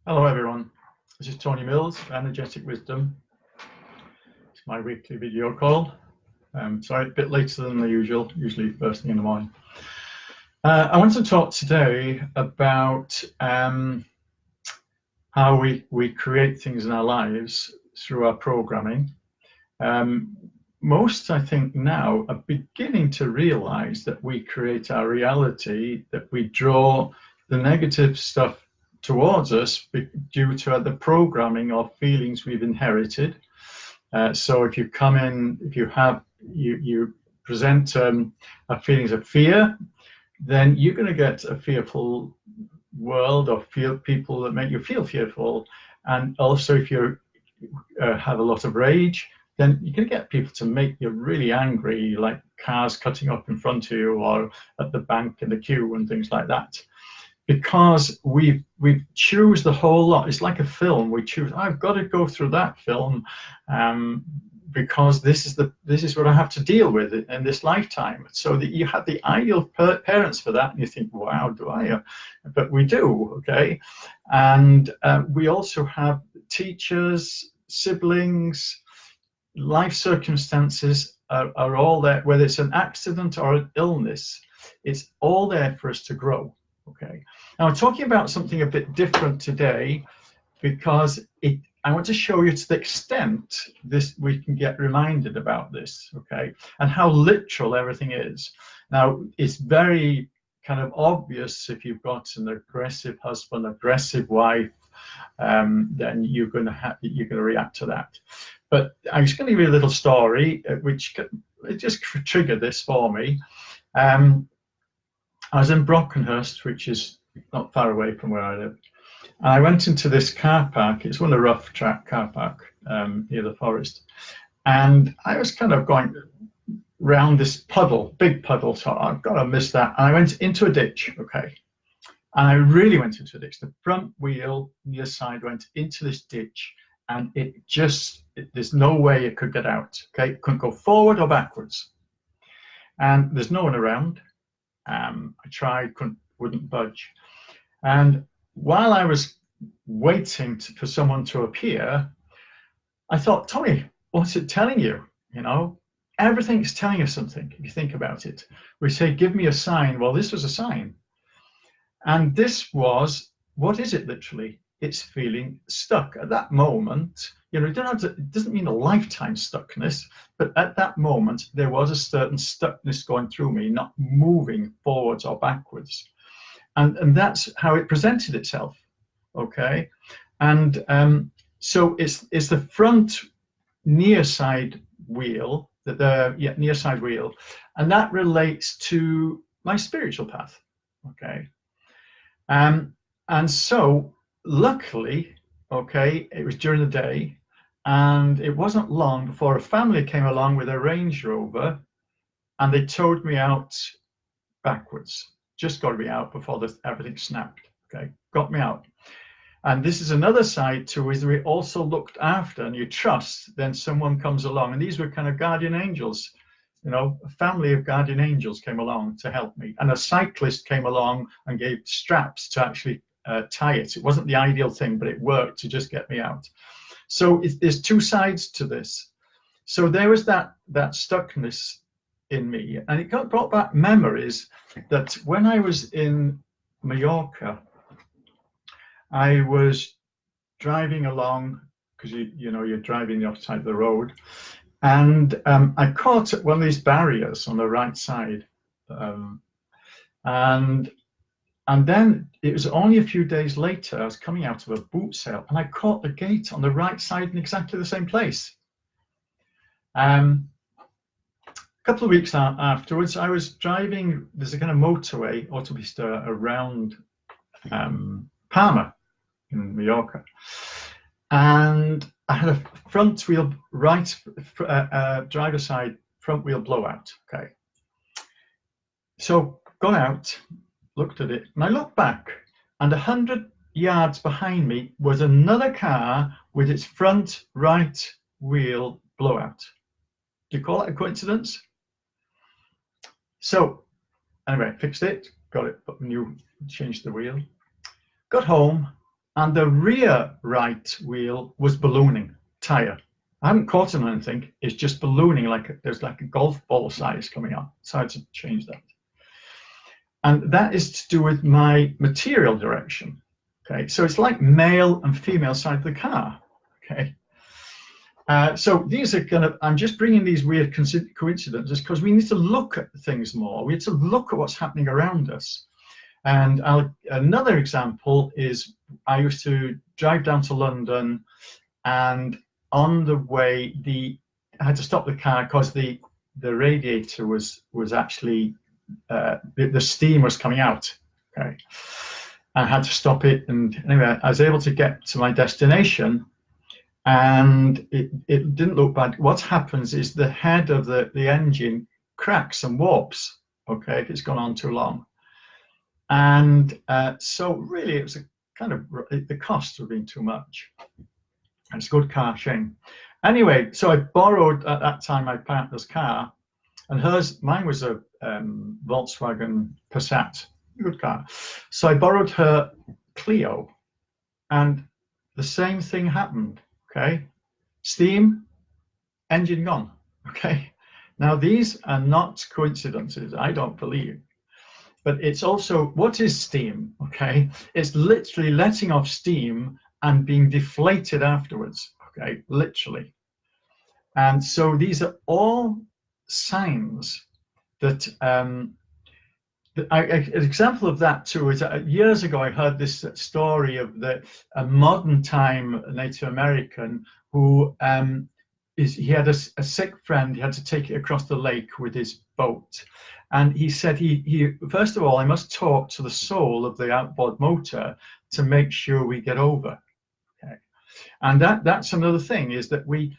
Hello everyone, this is Tony Mills, Energetic Wisdom. It's my weekly video call. Sorry, a bit later than the usual, usually first thing in the morning. I want to talk today about how we create things in our lives through our programming. Most, I think, now are beginning to realize that we create our reality, that we draw the negative stuff towards us due to the programming or feelings we've inherited. So if you come in, if you present feelings of fear, then you're going to get a fearful world or feel people that make you feel fearful. And also, if you have a lot of rage, then you can get people to make you really angry, like cars cutting up in front of you or at the bank in the queue and things like that. Because we choose the whole lot. It's like a film. We choose. I've got to go through that film because this is what I have to deal with in this lifetime. So that you have the ideal parents for that, and you think, wow, do I? But we do, okay. And we also have teachers, siblings, life circumstances are all there. Whether it's an accident or an illness, it's all there for us to grow. Okay. Now I'm talking about something a bit different today because I want to show you to the extent we can get reminded about this, okay, and how literal everything is. Now it's very kind of obvious if you've got an aggressive husband, aggressive wife, then you're going to react to that. But I'm just going to give you a little story which it just triggered this for me. I was in Brockenhurst, which is not far away from where I live. And I went into this car park. It's one of the rough track car park near the forest. And I was kind of going round this puddle, big puddle. So I've got to miss that. And I went into a ditch, okay. And I really went into a ditch. The front wheel, near side, went into this ditch. And there's no way it could get out, okay. It couldn't go forward or backwards. And there's no one around. I tried, wouldn't budge. And while I was waiting for someone to appear, I thought, Tony, what's it telling you? You know, everything's telling us something if you think about it. We say, give me a sign. Well, this was a sign. And this was, what is it literally? It's feeling stuck at that moment. You know, it doesn't mean a lifetime stuckness, but at that moment, there was a certain stuckness going through me, not moving forwards or backwards. And that's how it presented itself, okay? And so it's the front near side wheel, near side wheel, and that relates to my spiritual path, okay? And so luckily, okay, it was during the day, and it wasn't long before a family came along with a Range Rover, and they towed me out backwards. Just got me out before everything snapped. Okay, got me out. And this is another side to is we also looked after, and you trust. Then someone comes along, and these were kind of guardian angels. You know, a family of guardian angels came along to help me, and a cyclist came along and gave straps to actually tie it. It wasn't the ideal thing, but it worked to just get me out. So there's two sides to this. So there was that stuckness in me, and it brought back memories that when I was in Mallorca, I was driving along because you're driving the opposite side of the road, and I caught one of these barriers on the right side, and then it was only a few days later, I was coming out of a boot sale, and I caught the gate on the right side in exactly the same place. A couple of weeks afterwards, I was driving, there's a kind of motorway, autopista, around Palma in Mallorca. And I had a front wheel, driver side front wheel blowout, okay. So got out, looked at it, and I looked back, and 100 yards behind me was another car with its front right wheel blowout. Do you call that a coincidence? So anyway, fixed it, got it, changed the wheel, got home, and the rear right wheel was ballooning, tire. I haven't caught on anything, it's just ballooning, like there's like a golf ball size coming up. So I had to change that. And that is to do with my material direction. Okay, so it's like male and female side of the car. Okay, so these are kind of, I'm just bringing these weird coincidences because we need to look at things more. We need to look at what's happening around us. And another example is I used to drive down to London, and on the way, I had to stop the car because the radiator was actually, the steam was coming out. Okay, I had to stop it, and anyway, I was able to get to my destination, and it didn't look bad. What happens is the head of the engine cracks and warps. Okay, if it's gone on too long. And so really it was a kind of, the cost would have been too much. It's a good car, shame. Anyway, so I borrowed at that time my partner's car, and mine was a Volkswagen Passat, good car. So I borrowed her Clio, and the same thing happened. Okay, steam, engine gone. Okay, now these are not coincidences, I don't believe. But it's also, what is steam? Okay, it's literally letting off steam and being deflated afterwards. Okay, literally. And so these are all signs that, an example of that too is years ago I heard this story of a modern time Native American who he had a sick friend. He had to take it across the lake with his boat, and he said he first of all, I must talk to the soul of the outboard motor to make sure we get over. Okay, and that's another thing, is that we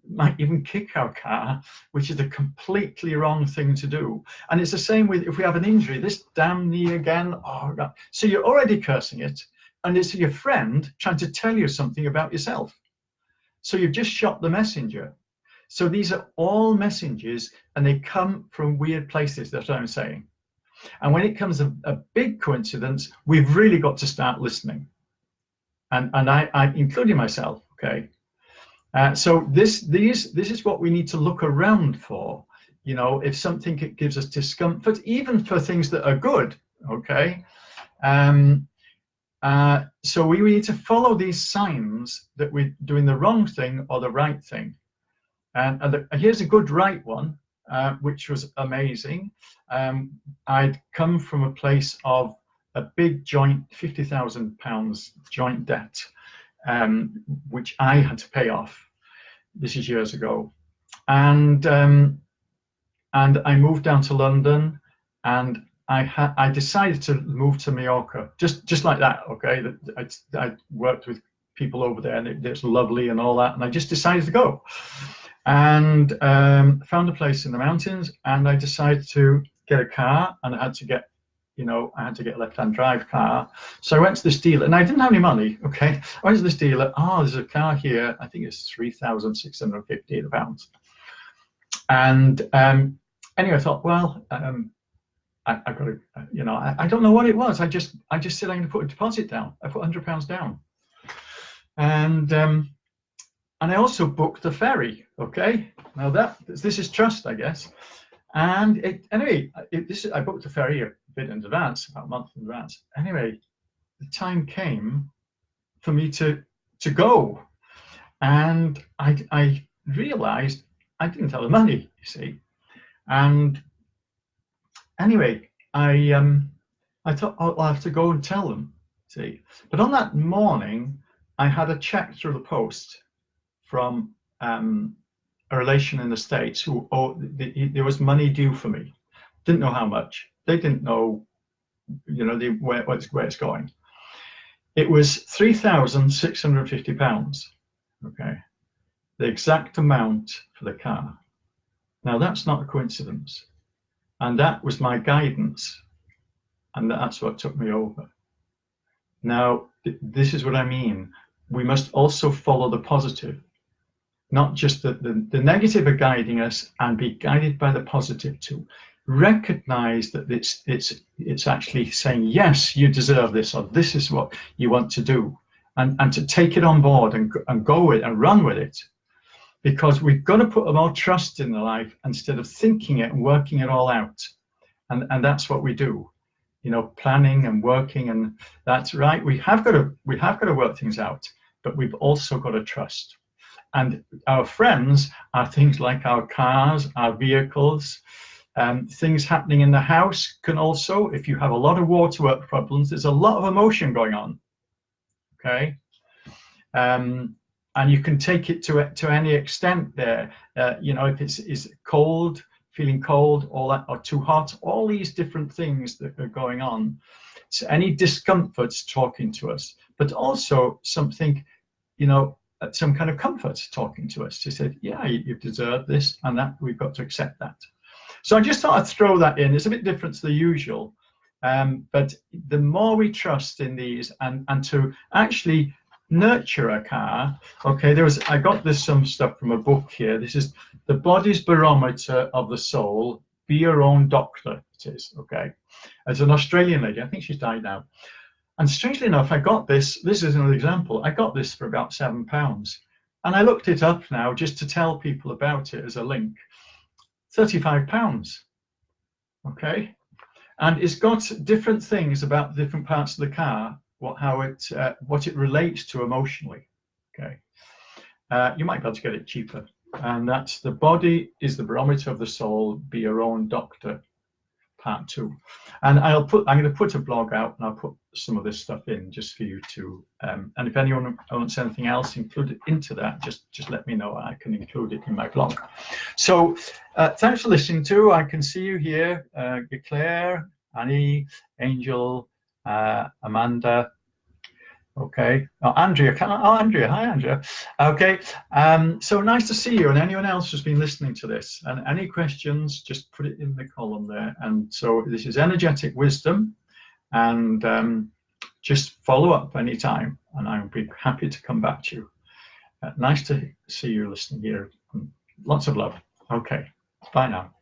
might even kick our car, which is a completely wrong thing to do. And it's the same with if we have an injury, this damn knee again. Oh God. So you're already cursing it, and it's your friend trying to tell you something about yourself. So you've just shot the messenger. So these are all messages, and they come from weird places, that's what I'm saying. And when it comes a big coincidence, we've really got to start listening. And I including myself, okay? So this is what we need to look around for. You know, if something gives us discomfort, even for things that are good, okay? So we need to follow these signs that we're doing the wrong thing or the right thing. And here's a good right one, which was amazing. I'd come from a place of a big joint, £50,000 joint debt, which I had to pay off. This is years ago. And I moved down to London, and I decided to move to Mallorca, just like that, okay? I worked with people over there, and it's lovely and all that, and I just decided to go. And found a place in the mountains, and I decided to get a car, and I had to get a left-hand drive car. So I went to this dealer, and I didn't have any money, okay? I went to this dealer, there's a car here, I think it's £3,650. And anyway, I thought, well, I've got to, I don't know what it was. I just said I'm going to put a deposit down. I put £100 down, and I also booked the ferry. Okay, now this is trust, I guess. And I booked the ferry a bit in advance, about a month in advance. Anyway, the time came for me to go, and I realised I didn't have the money. You see, and anyway, I thought, I'll have to go and tell them. See, but on that morning, I had a check through the post from a relation in the States who there was money due for me. Didn't know how much. They didn't know, where it's going. It was £3,650. Okay, the exact amount for the car. Now that's not a coincidence. And that was my guidance, and that's what took me over. Now, this is what I mean. We must also follow the positive, not just the negative are guiding us, and be guided by the positive too. recognize that it's actually saying, yes, you deserve this, or this is what you want to do, and to take it on board and go with it and run with it. Because we've got to put more trust in the life instead of thinking it and working it all out. And that's what we do, you know, planning and working, and that's right. We have got to work things out, but we've also got to trust. And our friends are things like our cars, our vehicles, things happening in the house can also, if you have a lot of waterwork problems, there's a lot of emotion going on, okay? And you can take it to any extent there. You know, if it's cold, feeling cold, all that, or too hot, all these different things that are going on. So any discomfort's talking to us, but also something, you know, some kind of comfort talking to us. She said, yeah, you deserve this, and that we've got to accept that. So I just thought I'd throw that in. It's a bit different to the usual, but the more we trust in these and to actually nurture a car. Okay, I got some stuff from a book here. This is The Body's Barometer of the Soul. Be Your Own Doctor, it is, okay. It's an Australian lady, I think she's died now. And strangely enough, I got this is another example, I got this for about £7. And I looked it up now just to tell people about it as a link. £35, okay. And it's got different things about the different parts of the car, what it relates to emotionally, okay. You might be able to get it cheaper. And that's The Body is the Barometer of the Soul, Be Your Own Doctor, Part 2. And I'm going to put a blog out, and I'll put some of this stuff in just for you to, and if anyone wants anything else included into that, just let me know. I can include it in my blog. So thanks for listening to. I can see you here, Claire, Annie, Angel, Amanda. Okay. Oh, Andrea. Andrea. Hi, Andrea. Okay. So nice to see you, and anyone else who's been listening to this. And any questions, just put it in the column there. And so this is Energetic Wisdom, and just follow up anytime, and I'll be happy to come back to you. Nice to see you listening here. Lots of love. Okay. Bye now.